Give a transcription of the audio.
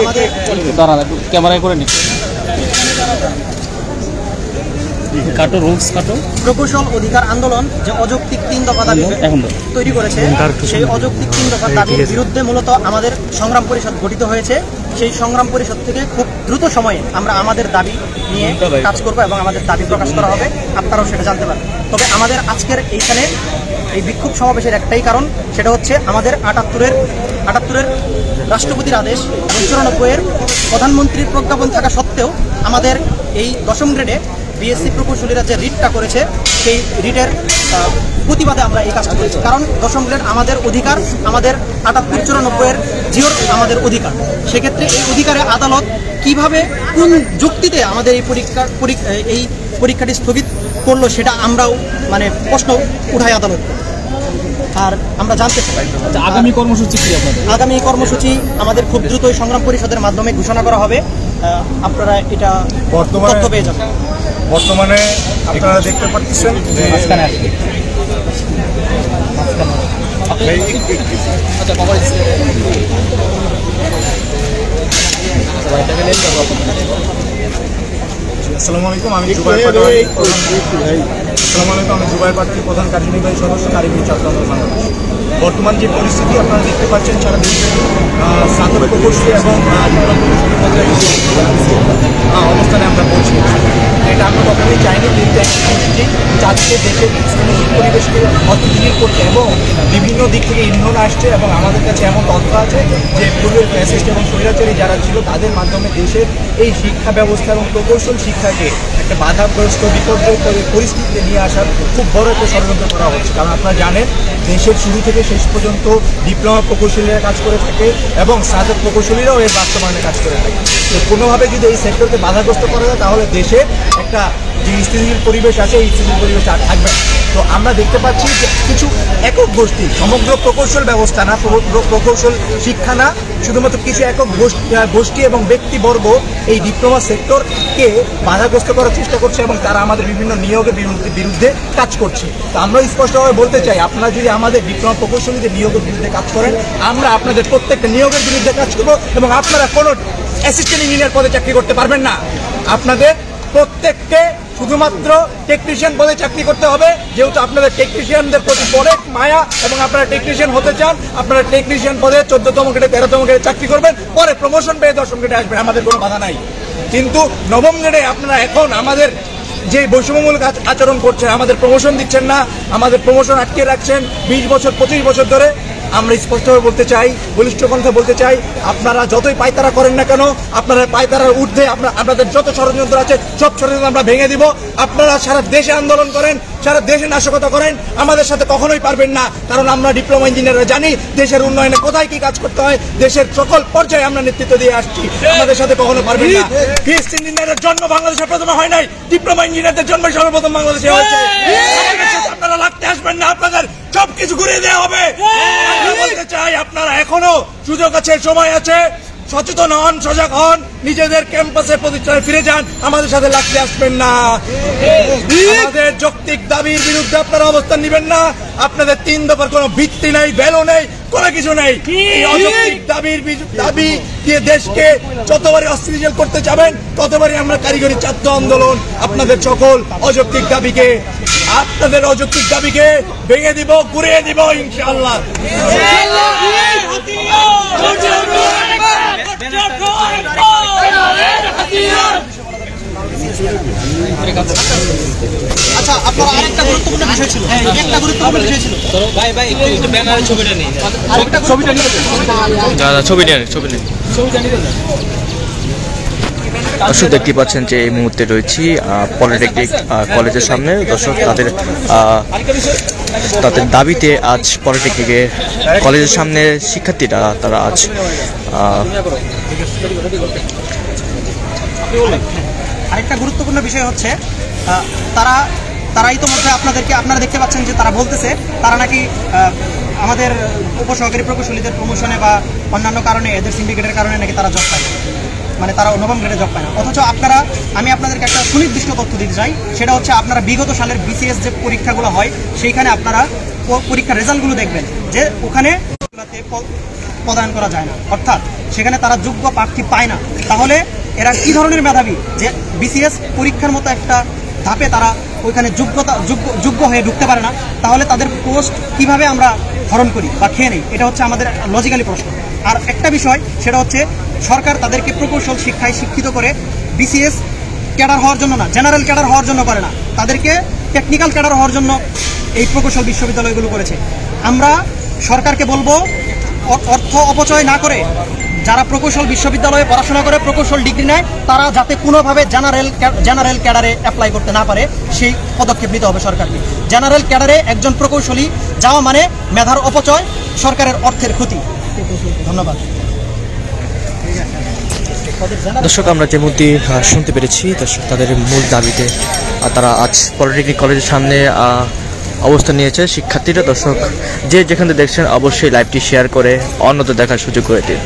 আমাদের দাঁড়ান একটু ক্যামেরায় করে নিচ্ছি। কাটো রুলস কাটো। প্রকৌশল অধিকার আন্দোলন যে অযৌক্তিক 3 দফা দাবি তৈরি করেছে, সেই অযৌক্তিক 3 দফা দাবির বিরুদ্ধে মূলত আমাদের সংগ্রাম পরিষদ গঠিত হয়েছে। সেই সংগ্রাম পরিষদ থেকে খুব দ্রুত সময়ে আমরা আমাদের দাবি নিয়ে কাজ করব এবং আমাদের দাবি প্রকাশ করা হবে, আপনারাও সেটা জানতে পারবেন। তবে আমাদের আজকের এইখানে এই বিক্ষোভ সমাবেশের একটাই কারণ, সেটা হচ্ছে আমাদের 78-এর রাষ্ট্রপতির আদেশ এবং 94-এর প্রধানমন্ত্রীর প্রজ্ঞাপন থাকা সত্ত্বেও আমাদের এই 10ম গ্রেডে বিএসসি প্রকৌশলীরা যে রিটটা করেছে, সেই রিটের প্রতিবাদে আমরা এই কাজটা করেছি। কারণ 10ম গ্রেড আমাদের অধিকার, আমাদের 78-94-এর জিওর আমাদের অধিকার। সেক্ষেত্রে এই অধিকারে আদালত কিভাবে কোন যুক্তিতে আমাদের এই পরীক্ষাটি স্থগিত করলো, সেটা আমরাও প্রশ্ন উঠাই আদালত। আর আমরা জানতে চাই আগামী কর্মসূচি কি আপনাদের? আগামী কর্মসূচি আমাদের খুব দ্রুতই সংগ্রাম পরিষদের মাধ্যমে ঘোষণা করা হবে। আপনারা এটা তথ্য পেয়ে যাবেন। বর্তমানে আপনারা দেখতে পাচ্ছেন যে আসসালামু আলাইকুম, আমি জুবাইর পাট্টি প্রধান কার্যনির্বাহী সদস্য কারিগরি ছাত্র আন্দোলন বাংলাদেশ। বর্তমান যে পরিস্থিতি আপনারা দেখতে পাচ্ছেন, সারা দেশে স্নাতক প্রকৌশলী এবং অবস্থানে আমরা পৌঁছে গেছি। এটা আমরা কখনোই চাইনি, কিন্তু একটা গোষ্ঠী চাচ্ছে দেশের পরিবেশকে অস্থিতিশীল করতে এবং বিভিন্ন দিক থেকে ইন্ধন আসছে এবং আমাদের কাছে এমন তথ্য আছে যে পূর্বের ফ্যাসিস্ট এবং স্বৈরাচারী যারা ছিল তাদের মাধ্যমে দেশের এই শিক্ষা ব্যবস্থা এবং প্রকৌশল শিক্ষাকে একটা বাধাগ্রস্ত বিপর্যয় পরিস্থিতিতে নিয়ে আসার খুব বড় একটা ষড়যন্ত্র করা হচ্ছে। কারণ আপনারা জানেন, দেশের শুরু থেকে শেষ পর্যন্ত ডিপ্লোমা প্রকৌশলীরা কাজ করে থাকে এবং স্নাতক প্রকৌশলীরাও এর বাস্তবায়নে কাজ করে থাকে। তো কোনোভাবে যদি এই সেক্টরকে বাধাগ্রস্ত করা যায়, তাহলে দেশে একটা যে স্থিতিশীল পরিবেশ আছে, এই স্থিতিশীল পরিবেশ আর থাকবে না। তো আমরা দেখতে পাচ্ছি যে কিছু একক গোষ্ঠী, সমগ্র প্রকৌশল ব্যবস্থা না, প্রকৌশল শিক্ষা না, শুধুমাত্র কিছু একক গোষ্ঠী এবং ব্যক্তিবর্গ এই ডিপ্লোমা সেক্টরকে বাধাগ্রস্ত করার চেষ্টা করছে এবং তারা আমাদের বিভিন্ন নিয়োগের বিরুদ্ধে কাজ করছে। তো আমরা স্পষ্টভাবে বলতে চাই, আপনারা যদি আমাদের ডিপ্লোমা প্রকৌশলীদের নিয়োগের বিরুদ্ধে কাজ করেন, আমরা আপনাদের প্রত্যেকটা নিয়োগের বিরুদ্ধে কাজ করব এবং আপনারা কোনো অ্যাসিস্ট্যান্ট ইঞ্জিনিয়ার পদে চাকরি করতে পারবেন না। আপনাদের প্রত্যেককে শুধুমাত্র টেকনিশিয়ান পদে চাকরি করতে হবে, যেহেতু আপনাদের টেকনিশিয়ানদের প্রতি অনেক মায়া এবং আপনারা টেকনিশিয়ান হতে চান। আপনারা টেকনিশিয়ান পদে 14তম গ্রেডে 13তম গ্রেডে চাকরি করবেন, পরে প্রমোশন পেয়ে 10ম গ্রেডে আসবেন, আমাদের কোনো বাধা নাই। কিন্তু 9ম গ্রেডে আপনারা এখন আমাদের যে বৈষম্যমূলক আচরণ করছেন, আমাদের প্রমোশন দিচ্ছেন না, আমাদের প্রমোশন আটকে রাখছেন 20 বছর 25 বছর ধরে। আমরা স্পষ্টভাবে বলতে চাই, বলিষ্ঠ কণ্ঠে বলতে চাই, আপনারা যতই পায়তারা করেন না কেন, আপনারা পায়তারার ঊর্ধ্বে আপনাদের যত ষড়যন্ত্র আছে সব ষড়যন্ত্র আমরা ভেঙে দিব। আপনারা সারা দেশে আন্দোলন করেন, সারা দেশে নাশকতা করেন, আমাদের সাথে কখনোই পারবেন না। কারণ আমরা ডিপ্লোমা ইঞ্জিনিয়াররা জানি দেশের উন্নয়নে কোথায় কি কাজ করতে হয়, দেশের সকল পর্যায়ে আমরা নেতৃত্ব দিয়ে আসছি, আমাদের সাথে কখনো পারবেন না। ফিস্ট ইঞ্জিনিয়ারের জন্ম বাংলাদেশে প্রথমে হয় নাই, ডিপ্লোমা ইঞ্জিনিয়ারদের জন্ম সর্বপ্রথম বাংলাদেশে হয়েছে। আপনারা লাগতে আসবেন না, আপনাদের সবকিছু ঘুরিয়ে দেওয়া হবে। বলতে চাই, আপনারা এখনো সুযোগ আছে, সময় আছে, সচেতন হন, সজাগ হন, নিজেদের ক্যাম্পাসে প্রতিষ্ঠানে ফিরে যান, আমাদের সাথে লাগতে আসবেন না। আমাদের যৌক্তিক দাবির বিরুদ্ধে আপনারা অবস্থান নেবেন না। আপনাদের 3 দফার কোনো ভিত্তি নেই, ভ্যালু নেই, কোনো কিছু নেই। এই অযৌক্তিক দাবি দিয়ে দেশকে যতবারই অস্থিতিশীল করতে যাবেন, ততবারই আমরা কারিগরি ছাত্র আন্দোলন আপনাদের সকল অযৌক্তিক দাবিকে ভেঙে দিব, ঘুরিয়ে দিব ইনশাআল্লাহ। আচ্ছা, আপনার আরেকটা গুরুত্বপূর্ণ বিষয় ছিল, দর্শক দেখতে পাচ্ছেন যে এই মুহূর্তে রয়েছি পলিটেকনিক কলেজের সামনে। দর্শক তাদের দাবিতে আজ পলিটেকনিকের কলেজের সামনে শিক্ষার্থীরা তারা আজ আরেকটা গুরুত্বপূর্ণ বিষয় হচ্ছে তারা ইতোমধ্যে আপনারা দেখতে পাচ্ছেন যে তারা বলতেছে তারা নাকি আমাদের উপসহকারী প্রকৌশলীদের প্রমোশনে বা অন্যান্য কারণে এদের সিন্ডিকেটের কারণে নাকি তারা জব পায়, তারা 9ম গ্রেডে জব পায় না। অথচ আমি আপনাদেরকে একটা সুনির্দিষ্ট তথ্য দিতে চাই, সেটা হচ্ছে আপনারা বিগত সালের বিসিএস যে পরীক্ষাগুলো হয় সেইখানে আপনারা পরীক্ষার রেজাল্টগুলো দেখবেন যে ওখানে পদায়ন করা যায় না, অর্থাৎ সেখানে তারা যোগ্য প্রার্থী পায় না, তাহলে এরা কি ধরনের মেধাবী যে বিসিএস পরীক্ষার মতো একটা ধাপে তারা ওইখানে যোগ্য হয়ে ঢুকতে পারে না, তাহলে তাদের পোস্ট কিভাবে আমরা হরণ করি বা খেয়ে নেই? এটা হচ্ছে আমাদের লজিক্যালি প্রশ্ন। আর একটা বিষয়, সেটা হচ্ছে সরকার তাদেরকে প্রকৌশল শিক্ষায় শিক্ষিত করে বিসিএস ক্যাডার হওয়ার জন্য না, জেনারেল ক্যাডার হওয়ার জন্য করে না, তাদেরকে টেকনিক্যাল ক্যাডার হওয়ার জন্য এই প্রকৌশল বিশ্ববিদ্যালয়গুলো করেছে। আমরা সরকারকে বলবো অর্থ অপচয় না করে যারা প্রকৌশল বিশ্ববিদ্যালয়ে পড়াশোনা করে প্রকৌশল ডিগ্রি নেয় তারা যাতে কোনোভাবে জেনারেল ক্যাডারে অ্যাপ্লাই করতে না পারে সেই পদক্ষেপ নিতে হবে সরকারকে। জেনারেল ক্যাডারে একজন প্রকৌশলী যাওয়া মানে মেধার অপচয়, সরকারের অর্থের ক্ষতি। ধন্যবাদ। দর্শক, আমরা যে মুহূর্তে শুনতে পেরেছি, দর্শক তাদের মূল দাবিতে তারা আজ পলিটেকনিক কলেজের সামনে অবস্থান নিয়েছে শিক্ষার্থীরা। দর্শক, যে যেখানে দেখছেন অবশ্যই লাইভটি শেয়ার করে অন্যদের দেখার সুযোগ করে দিন।